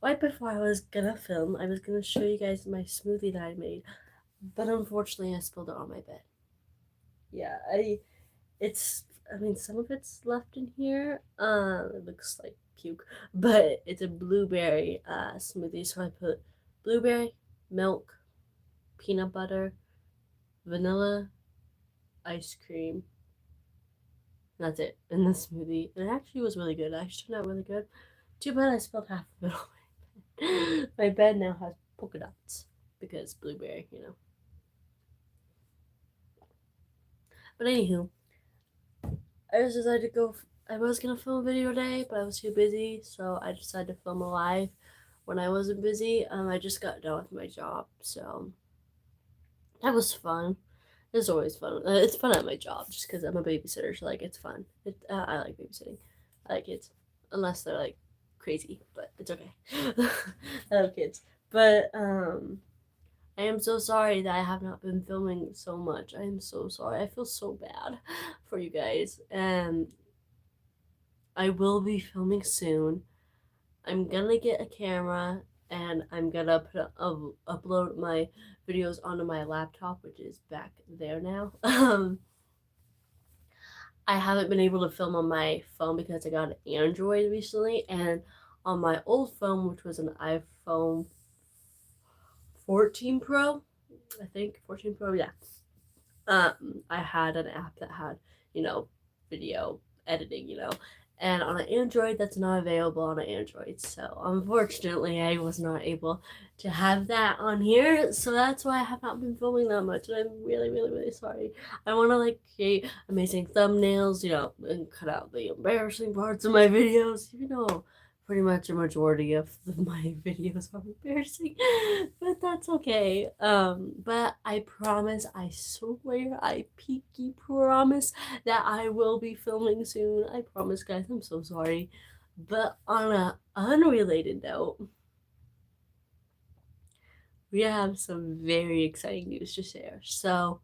right before I was gonna film, I was gonna show you guys my smoothie that I made, but unfortunately I spilled it on my bed. Yeah, it's I mean some of it's left in here. It looks like puke, but it's a blueberry smoothie. So I put blueberry, milk, peanut butter, vanilla, ice cream. That's it in the smoothie. And it actually was really good. It actually turned out really good. Too bad I spilled half of it on my bed. My bed now has polka dots because blueberry. But anywho, I just decided to go. I was gonna film a video today, but I was too busy, so I decided to film a live when I wasn't busy. I just got done with my job, so that was fun. It's always fun. It's fun at my job just because I'm a babysitter, so like it's fun. I like babysitting. I like kids, unless they're like crazy, but it's okay. I love kids, but I am so sorry that I have not been filming so much. I am so sorry. I feel so bad for you guys, and I will be filming soon. I'm gonna get a camera and I'm gonna upload my videos onto my laptop, which is back there now. I haven't been able to film on my phone because I got an Android recently, and on my old phone, which was an iPhone 14 Pro, I think 14 Pro, yeah. I had an app that had, you know, video editing. And on an Android, that's not available on an Android. So unfortunately, I was not able to have that on here. So that's why I have not been filming that much. And I'm really, really, really sorry. I want to like create amazing thumbnails, and cut out the embarrassing parts of my videos, even though pretty much a majority of my videos are embarrassing, but that's okay. But I promise, I swear, I pinky promise that I will be filming soon. I promise, guys. I'm so sorry. But on a unrelated note, we have some very exciting news to share. So,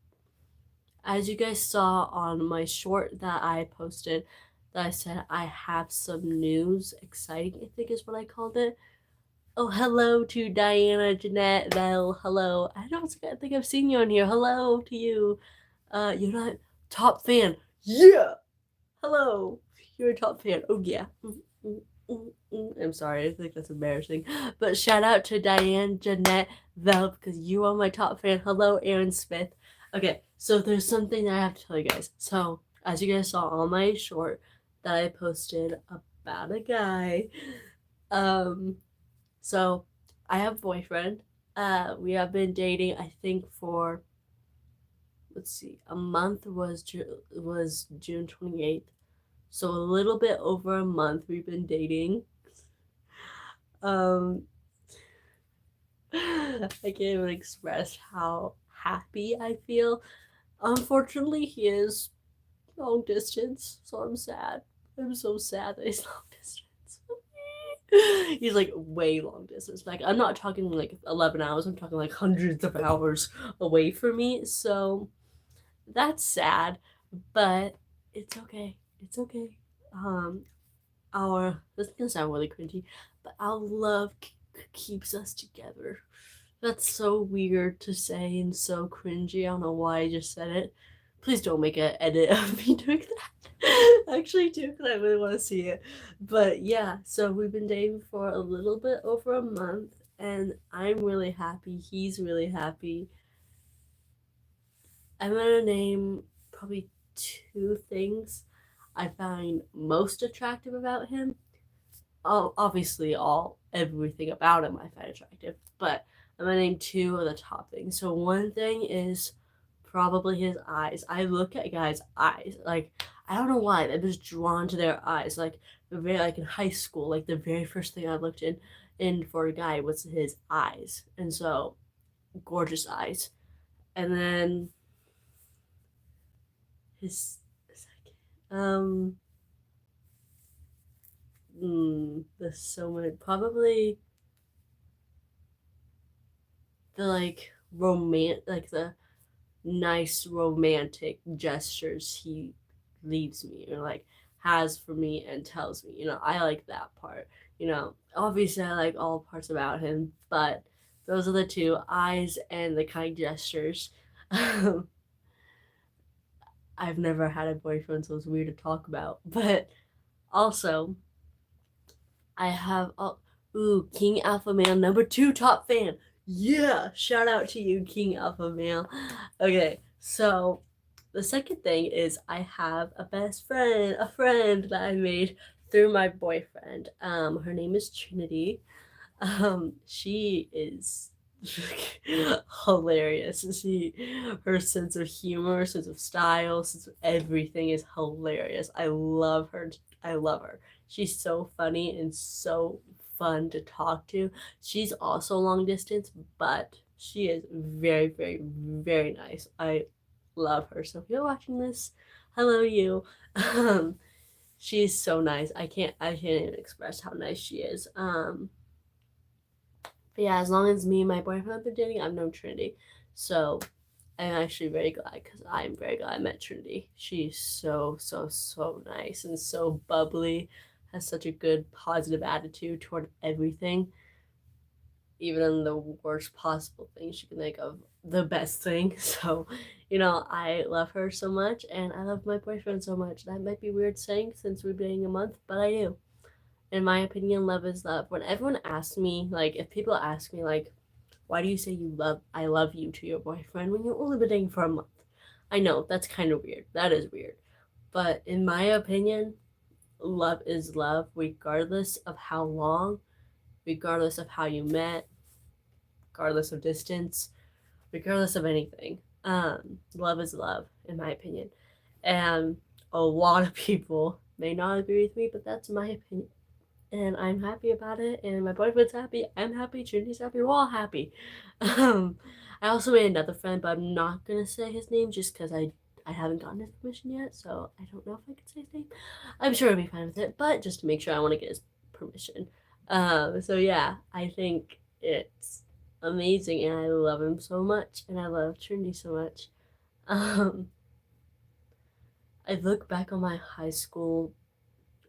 as you guys saw on my short that I posted, that I said I have some news, exciting, I think is what I called it. Oh, hello to Diana, Jeanette, Vel. Hello. I don't think I've seen you on here. Hello to you. You're not top fan. Yeah. Hello. You're a top fan. Oh yeah. I'm sorry. I think that's embarrassing. But shout out to Diane, Jeanette, Vel, because you are my top fan. Hello, Aaron Smith. Okay, so there's something that I have to tell you guys. So, as you guys saw on my short that I posted about a guy, um, so I have a boyfriend. We have been dating, I think, for let's see, a month was June 28th. So a little bit over a month we've been dating. Um, I can't even express how happy I feel. Unfortunately, he is long distance, so I'm sad. I'm so sad that he's long distance. He's like way long distance. Like I'm not talking like 11 hours. I'm talking like hundreds of hours away from me. So that's sad, but it's okay. It's okay. Um, our this is gonna sound really cringy, but our love keeps us together. That's so weird to say and so cringy. I don't know why I just said it. Please don't make an edit of me doing that. Actually, do because I really want to see it. But yeah, so we've been dating for a little bit over a month, and I'm really happy. He's really happy. I'm gonna name probably two things I find most attractive about him. Oh, obviously, everything about him I find attractive, but I'm gonna name two of the top things. So one thing is probably his eyes. I look at guys' eyes, like I don't know why I'm just drawn to their eyes. Like the very like in high school, like the very first thing I looked in for a guy was his eyes, and so gorgeous eyes. And then his second, there's so many. Probably the like the nice romantic gestures he leaves me or like has for me and tells me. I like that part. Obviously I like all parts about him, but those are the two, eyes and the kind gestures. I've never had a boyfriend, so it's weird to talk about. But also, I have King Alpha Male #2 top fan. Yeah, shout out to you, King Alpha Male. Okay, so the second thing is I have a best friend, a friend that I made through my boyfriend. Her name is Trinity. She is hilarious. Her sense of humor, sense of style, sense of everything is hilarious. I love her. I love her. She's so funny and so fun to talk to. She's also long distance, but she is very, very, very nice. I love her. So if you're watching this, hello you. Um, she's so nice. I can't even express how nice she is. But yeah, as long as me and my boyfriend have been dating, I've known Trinity. So I'm actually very glad because I'm very glad I met Trinity. She's so, so, so nice and so bubbly, has such a good, positive attitude toward everything, even in the worst possible things you can think of, the best thing. So, I love her so much and I love my boyfriend so much. That might be weird saying since we've been dating a month, but I do. In my opinion, love is love. When everyone asks me, like, if people ask me, like, why do you say I love you to your boyfriend when you've only been dating for a month? I know that's kind of weird. That is weird. But in my opinion, love is love, regardless of how long, regardless of how you met, regardless of distance, regardless of anything. Love is love, in my opinion. And a lot of people may not agree with me, but that's my opinion. And I'm happy about it, and my boyfriend's happy, I'm happy, Trinity's happy, we're all happy. Um, I also made another friend, but I'm not gonna say his name just because I haven't gotten his permission yet, so I don't know if I can say his name. I'm sure he'll be fine with it, but just to make sure, I want to get his permission. So yeah, I think it's amazing, and I love him so much, and I love Trinity so much. Um, I look back on my high school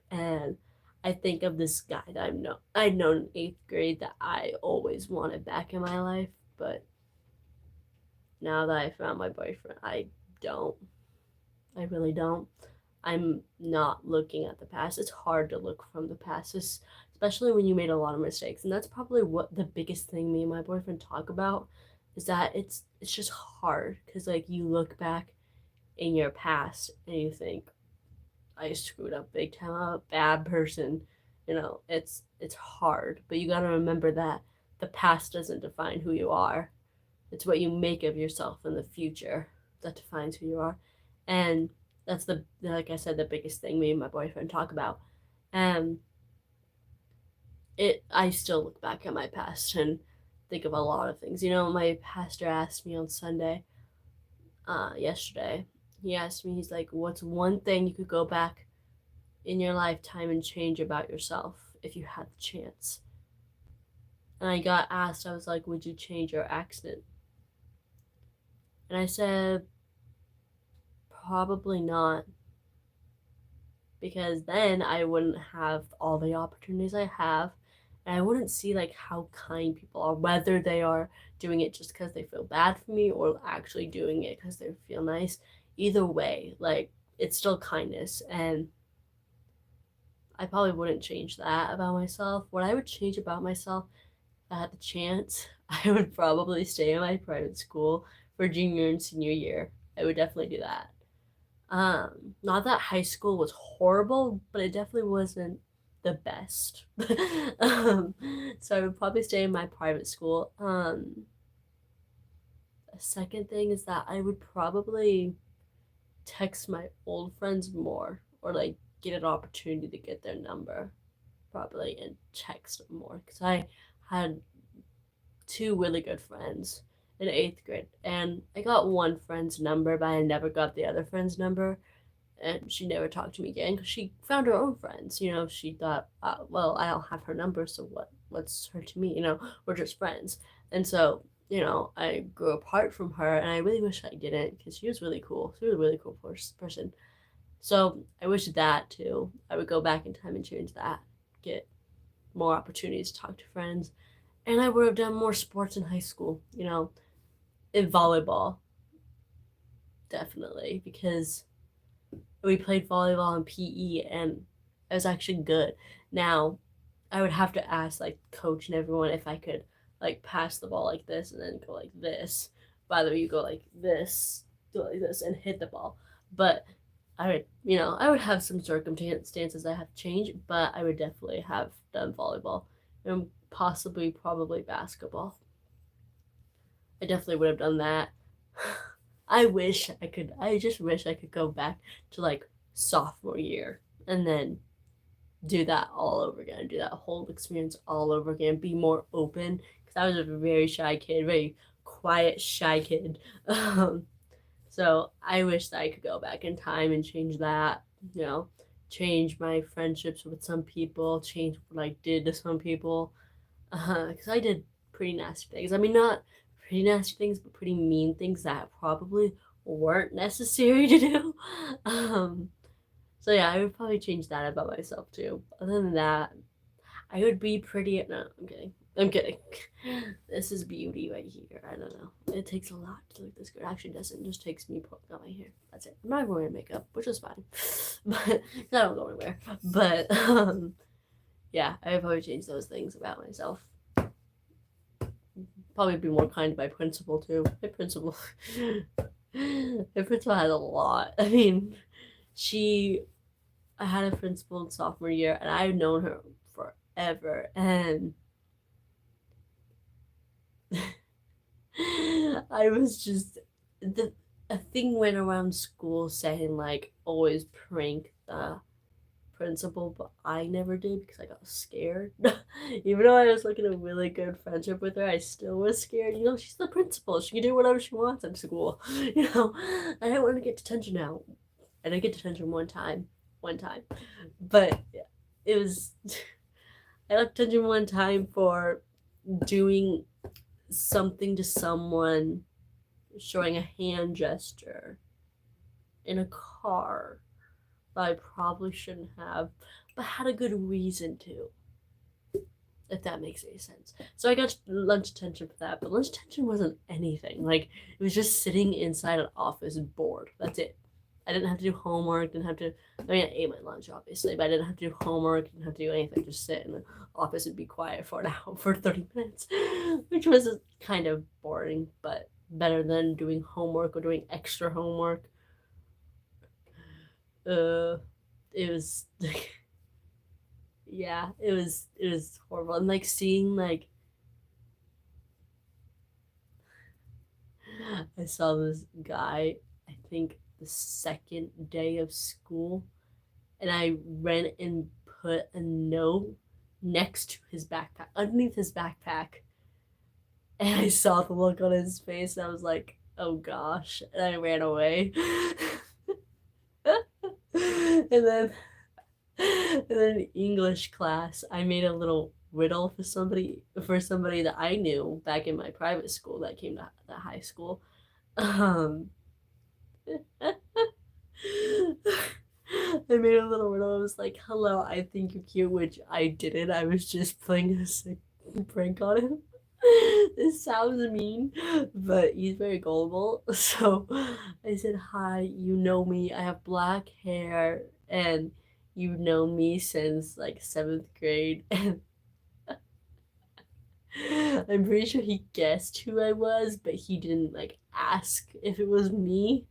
and I think of this guy that I'd known in 8th grade that I always wanted back in my life, but now that I found my boyfriend, I don't. I really don't. I'm not looking at the past. It's hard to look from the past, especially when you made a lot of mistakes. And that's probably what the biggest thing me and my boyfriend talk about is that it's just hard because like you look back in your past and you think, I screwed up big time. I'm a bad person. It's hard, but you got to remember that the past doesn't define who you are. It's what you make of yourself in the future that defines who you are. And that's the like I said, the biggest thing me and my boyfriend talk about. And I still look back at my past and think of a lot of things. My pastor asked me on Sunday, yesterday, he asked me, he's like, what's one thing you could go back in your lifetime and change about yourself if you had the chance? And I got asked, I was like, would you change your accent? And I said, probably not. Because then I wouldn't have all the opportunities I have. And I wouldn't see like how kind people are, whether they are doing it just because they feel bad for me or actually doing it because they feel nice. Either way, like it's still kindness. And I probably wouldn't change that about myself. What I would change about myself if I had the chance, I would probably stay in my private school for junior and senior year. I would definitely do that. Not that high school was horrible, but it definitely wasn't the best. um, so I would probably stay in my private school. The second thing is that I would probably text my old friends more or like get an opportunity to get their number probably and text them more because I had two really good friends in 8th grade and I got one friend's number but I never got the other friend's number and she never talked to me again because she found her own friends. She thought, well, I don't have her number, so what's her to me? We're just friends. And so, I grew apart from her, and I really wish I didn't because she was really cool. She was a really cool person. So I wish that too. I would go back in time and change that. Get more opportunities to talk to friends, and I would have done more sports in high school, in volleyball, definitely, because we played volleyball in PE and I was actually good. Now, I would have to ask like coach and everyone if I could like pass the ball like this and then go like this. By the way, you go like this, do like this, and hit the ball. But I would have some circumstances I have to change, but I would definitely have done volleyball and possibly probably basketball. I definitely would have done that. I wish I could. I just wish I could go back to like sophomore year and then do that all over again, do that whole experience all over again, be more open because I was a very shy kid, very quiet, shy kid. Um, so I wish that I could go back in time and change that, you know, change my friendships with some people, change what I did to some people, because I did pretty nasty things. I mean, not pretty nasty things, but pretty mean things that probably weren't necessary to do. Um, so yeah, I would probably change that about myself too. Other than that, I would be pretty. No, I'm kidding. I'm kidding. This is beauty right here. I don't know. It takes a lot to look this good. Actually, it doesn't. It just takes me pulling out my hair. That's it. I'm not even wearing makeup, which is fine. But I don't go anywhere. But yeah, I would probably change those things about myself. Probably be more kind to my principal too. My principal, my principal had a lot. I mean, she I had a principal in sophomore year, and I've known her forever. And I was just the a thing went around school saying like always prank the principal, but I never did because I got scared. Even though I was like in a really good friendship with her, I still was scared. She's the principal; she can do whatever she wants at school. I didn't want to get detention now. I didn't get detention one time, but it was I got detention one time for doing something to someone, showing a hand gesture in a car that I probably shouldn't have, but had a good reason to, if that makes any sense. So I got lunch detention for that, but lunch detention wasn't anything. Like, it was just sitting inside an office bored. That's it. I didn't have to do homework, didn't have to, I mean, I ate my lunch, obviously, but I didn't have to do homework, didn't have to do anything, just sit in the office and be quiet for an hour, for 30 minutes, which was kind of boring, but better than doing homework or doing extra homework. Uh, it was, yeah, it was horrible. And like seeing, like, I saw this guy, I think the second day of school, and I ran and put a note next to his backpack, underneath his backpack. And I saw the look on his face, and I was like, oh gosh. And I ran away. and then and then English class, I made a little riddle for somebody that I knew back in my private school that came to the high school. Um I made a little riddle. I was like, "Hello, I think you're cute," which I didn't. I was just playing a sick prank on him. This sounds mean, but he's very gullible. So I said, "Hi, you know me. I have black hair, and you know me since like seventh grade." And I'm pretty sure he guessed who I was, but he didn't like ask if it was me.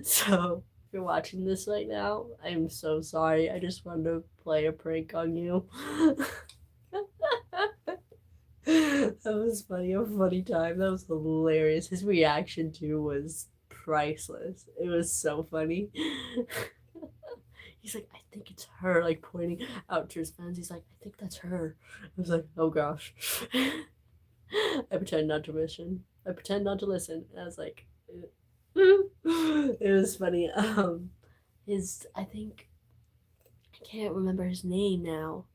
So if you're watching this right now, I'm so sorry. I just wanted to play a prank on you. That was funny, a funny time. That was hilarious. His reaction too was priceless. It was so funny. He's like, I think it's her, like pointing out to his friends. He's like, I think that's her. I was like, oh gosh. I pretend not to listen. I pretend not to listen. And I was like, it was funny. I think I can't remember his name now.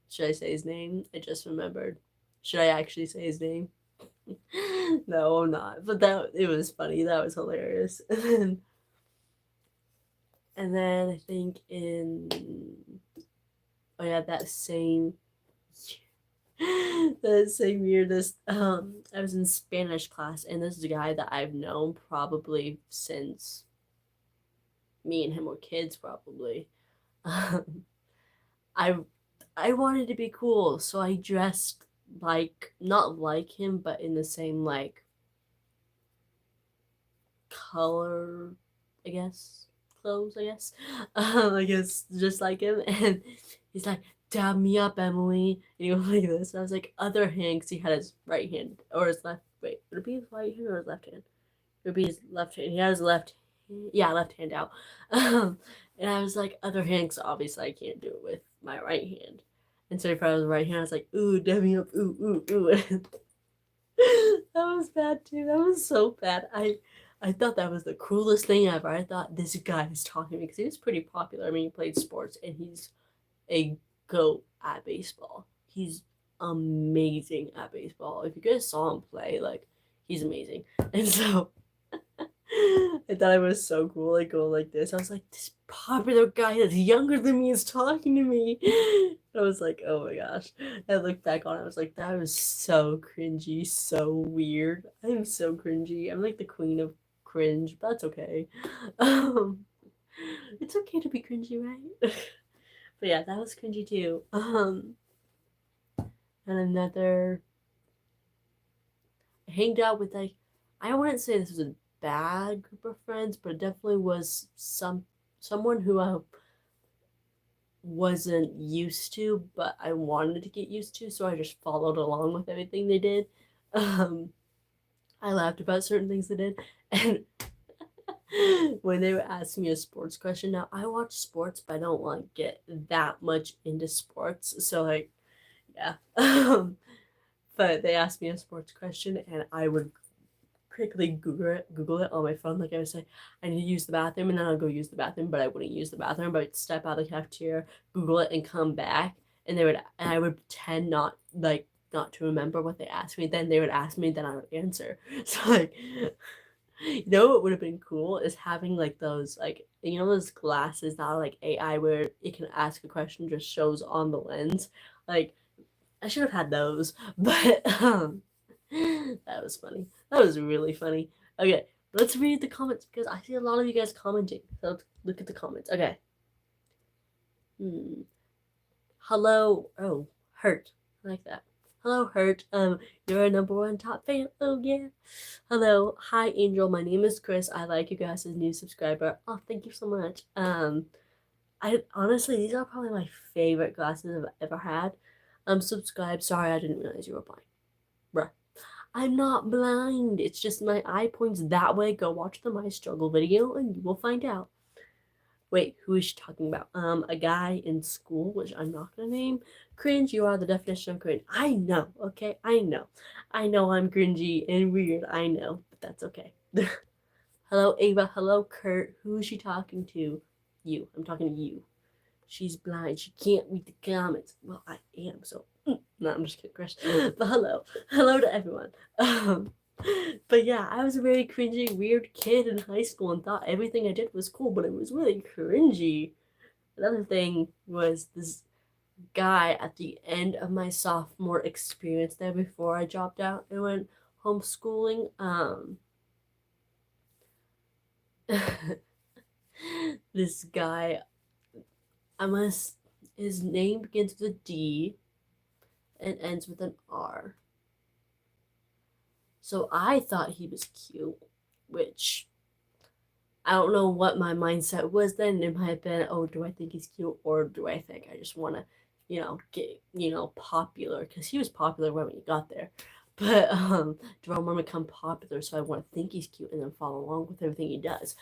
Should I say his name? I just remembered. Should I actually say his name? No, I'm not. But that it was funny. That was hilarious. And then I think in Oh yeah, that same year, this I was in Spanish class, and this is a guy that I've known probably since me and him were kids, probably. Um, I I wanted to be cool, so I dressed like not like him, but in the same like color, I guess, clothes, I guess. I guess just like him. And he's like, dab me up, Emily. And he went like this. And I was like, other hand, because he had his right hand or his left. Wait, would it be his right hand or his left hand? It would be his left hand. He had his left, yeah, left hand out. And I was like, other hand, because obviously I can't do it with my right hand. And so if I was right hand, I was like, ooh, dab me up, ooh, ooh, ooh. That was bad too. That was so bad. I thought that was the coolest thing ever. I thought this guy is talking to me because he was pretty popular. I mean, he played sports and he's a goat at baseball. He's amazing at baseball. If you guys saw him play, like he's amazing. And so I thought it was so cool, like going like this. I was like, this popular guy that's younger than me is talking to me. I was like, oh my gosh. I looked back on it, I was like, that was so cringy, so weird. I'm so cringy. I'm like the queen of cringe, but that's okay. Um, it's okay to be cringy, right? But yeah, that was cringy too. And another, I hanged out with like, I wouldn't say this was a bad group of friends, but it definitely was someone who I wasn't used to, but I wanted to get used to, so I just followed along with everything they did. Um, I laughed about certain things they did, and when they were asking me a sports question, now I watch sports, but I don't like get that much into sports, so like, yeah. But they asked me a sports question, and I would quickly Google it on my phone. Like I would say, I need to use the bathroom, and then I'll go use the bathroom, but I wouldn't use the bathroom, but I'd step out of the cafeteria, Google it, and come back, and I would pretend not to remember what they asked me. Then they would ask me, then I would answer. So like, you know what would have been cool is having like those like those glasses that are like AI where it can ask a question just shows on the lens. Like I should have had those, but that was funny. That was really funny. Okay, let's read the comments because I see a lot of you guys commenting. So let's look at the comments. Okay. Hmm. Hello. Oh, Hurt. I like that. Hello, Hurt. You're a number one top fan. Oh yeah. Hello. Hi, Angel. My name is Chris. I like you guys as a new subscriber. Oh, thank you so much. I honestly these are probably my favorite glasses I've ever had. Subscribe. Sorry, I didn't realize you were blind. Bruh. I'm not blind. It's just my eye points that way. Go watch the My Struggle video and you will find out. Wait, who is she talking about? A guy in school, which I'm not gonna name. Cringe, you are the definition of cringe. I know, okay? I know. I know I'm cringy and weird. I know, but that's okay. Hello, Ava. Hello, Kurt. Who is she talking to? You. I'm talking to you. She's blind. She can't read the comments. Well, I am, so. No, I'm just kidding, Chris. But hello. Hello to everyone. Um, but yeah, I was a very cringy, weird kid in high school and thought everything I did was cool, but it was really cringy. Another thing was this guy at the end of my sophomore experience there before I dropped out and went homeschooling. This guy, I must, his name begins with a D and ends with an R. So I thought he was cute, which I don't know what my mindset was then. It might have been, oh, do I think he's cute or do I think I just want to, get, popular? Because he was popular when he got there. But do I want to become popular so I want to think he's cute and then follow along with everything he does?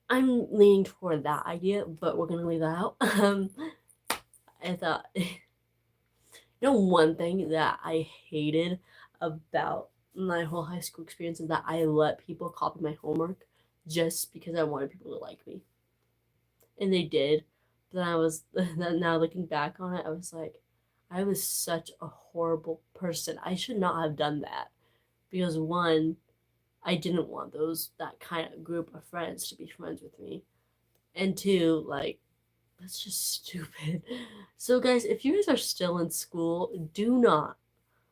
I'm leaning toward that idea, but we're going to leave that out. I thought, one thing that I hated about my whole high school experience is that I let people copy my homework just because I wanted people to like me. And they did. But then now looking back on it, I was like, I was such a horrible person. I should not have done that. Because one, I didn't want that kind of group of friends to be friends with me. And two, like, That's just stupid. So, guys, if you guys are still in school, do not,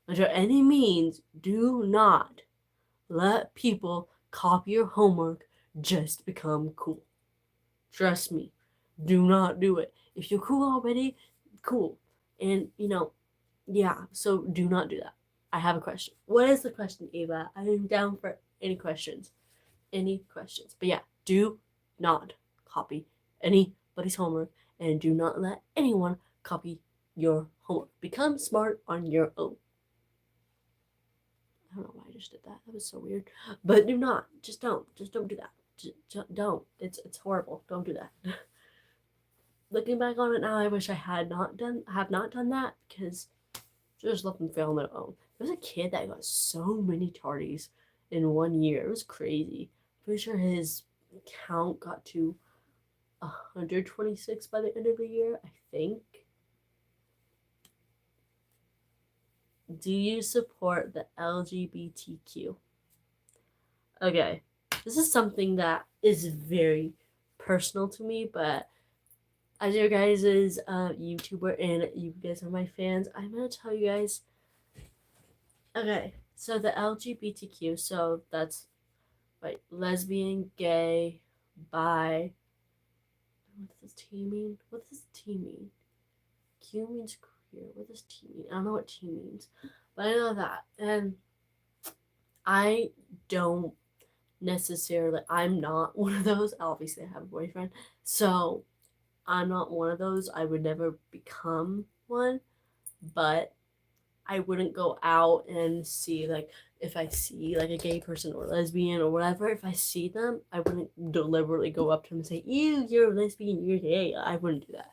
under any means, do not let people copy your homework just to become cool. Trust me, do not do it. If you're cool already, cool. And, yeah, so do not do that. I have a question. What is the question, Ava? I am down for any questions. Any questions. But yeah, do not copy anybody's homework and do not let anyone copy your homework. Become smart on your own. I don't know why I just did that. That was so weird. But do not. Just don't. Just don't do that. Just don't. It's horrible. Don't do that. Looking back on it now, I wish I have not done that because just let them fail on their own. There was a kid that got so many tardies in 1 year. It was crazy. Pretty sure his count got to 126 by the end of the year, I think. Do you support the LGBTQ? Okay, this is something that is very personal to me, but as your guys' YouTuber and you guys are my fans, I'm gonna tell you guys. Okay, so the LGBTQ, so that's like lesbian, gay, bi. What does T mean? What does T mean? Q means queer. What does T mean? I don't know what T means, but I know that. And I don't necessarily, I'm not one of those. Obviously, I have a boyfriend, so I'm not one of those. I would never become one, but I wouldn't go out and see, like, if I see like a gay person or lesbian or whatever, if I see them, I wouldn't deliberately go up to them and say, "Ew, you're a lesbian, you're gay." I wouldn't do that.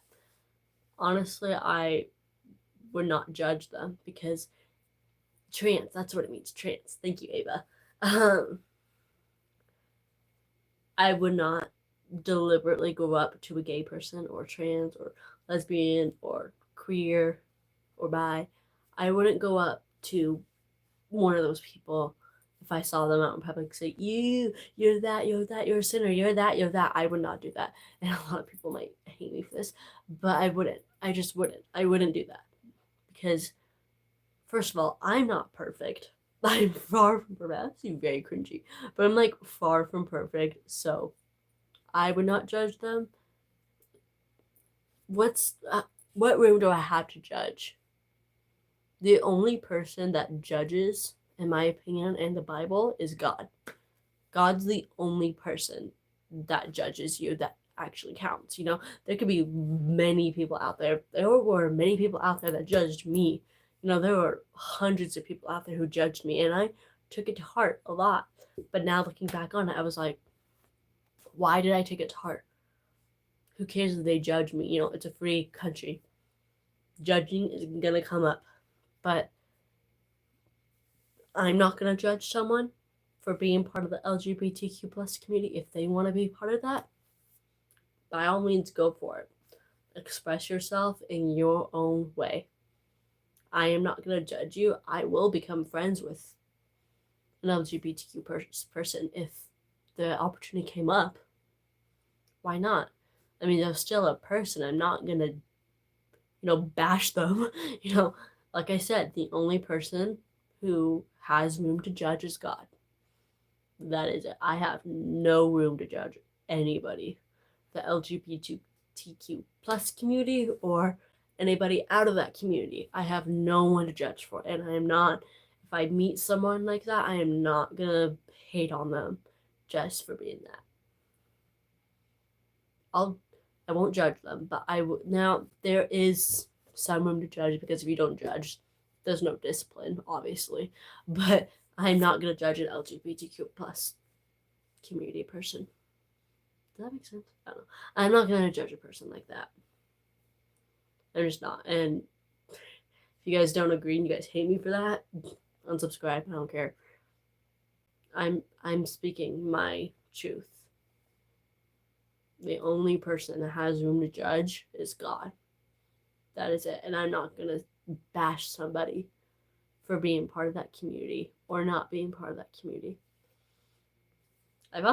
Honestly, I would not judge them because trans, that's what it means. Trans. Thank you, Ava. I would not deliberately go up to a gay person or trans or lesbian or queer or bi. I wouldn't go up to one of those people if I saw them out in public say, you're that, you're a sinner, you're that, you're that. I would not do that. And a lot of people might hate me for this, but I wouldn't. I just wouldn't. I wouldn't do that. Because, first of all, I'm not perfect. I'm far from perfect. That seems very cringy. But I'm like far from perfect. So I would not judge them. What room do I have to judge? The only person that judges, in my opinion, in the Bible is God. God's the only person that judges you that actually counts. There could be many people out there. There were many people out there that judged me. There were hundreds of people out there who judged me, and I took it to heart a lot. But now looking back on it, I was like, why did I take it to heart? Who cares if they judge me? It's a free country. Judging is gonna come up. But I'm not gonna judge someone for being part of the LGBTQ plus community. If they want to be part of that, by all means, go for it. Express yourself in your own way. I am not going to judge you. I will become friends with an LGBTQ person if the opportunity came up. Why not? I mean, they're still a person. I'm not going to, bash them. Like I said, the only person who has room to judge is God. That is it. I have no room to judge anybody. The LGBTQ plus community or anybody out of that community. I have no one to judge for. And I am not, if I meet someone like that, I am not going to hate on them just for being that. I won't judge them, but now there is some room to judge because if you don't judge, there's no discipline, obviously. But I'm not going to judge an LGBTQ plus community person. Does that make sense? I don't know. I'm not going to judge a person like that. I'm just not. And if you guys don't agree and you guys hate me for that, unsubscribe. I don't care. I'm speaking my truth. The only person that has room to judge is God. That is it. And I'm not going to bash somebody for being part of that community or not being part of that community. I've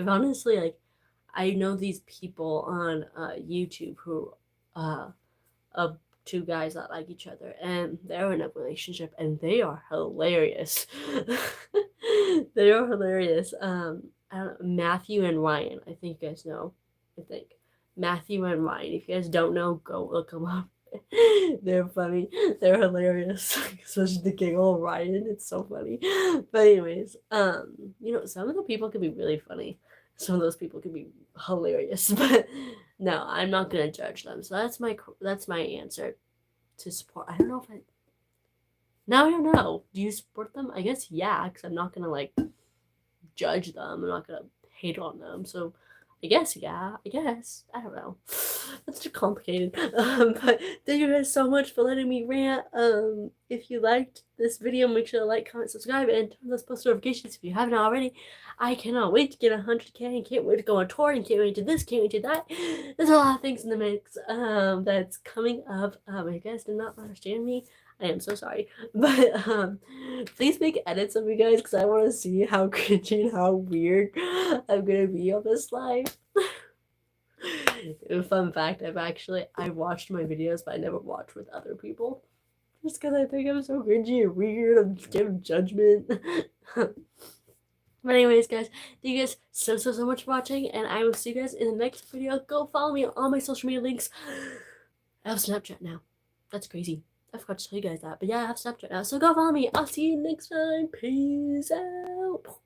honestly, I know these people on YouTube who of two guys that like each other, and they're in a relationship, and they are hilarious. They are hilarious. I don't know, Matthew and Ryan. I think you guys know. I think Matthew and Ryan. If you guys don't know, go look them up. They're funny. They're hilarious. Especially the giggle Ryan. It's so funny. But anyways, some of the people can be really funny. Some of those people can be hilarious. But no, I'm not gonna judge them. So that's my answer to support. I don't know if I. Now I don't know. Do you support them? I guess yeah, because I'm not gonna like judge them. I'm not gonna hate on them. So I guess yeah. I guess I don't know. That's too complicated. But thank you guys so much for letting me rant. If you liked this video, make sure to like, comment, subscribe, and turn those post notifications if you haven't already. I cannot wait to get 100K and can't wait to go on tour and can't wait to this, can't wait to that. There's a lot of things in the mix that's coming up. If you guys did not understand me, I am so sorry. But please make edits of me guys because I want to see how cringy and how weird I'm gonna be on this live. Fun fact, I watched my videos, but I never watched with other people. Just because I think I'm so cringy and weird. I'm scared of judgment. But anyways, guys, thank you guys so much for watching, and I will see you guys in the next video. Go follow me on all my social media links. I have Snapchat now. That's crazy. I forgot to tell you guys that. But yeah, I have Snapchat now. So go follow me. I'll see you next time. Peace out.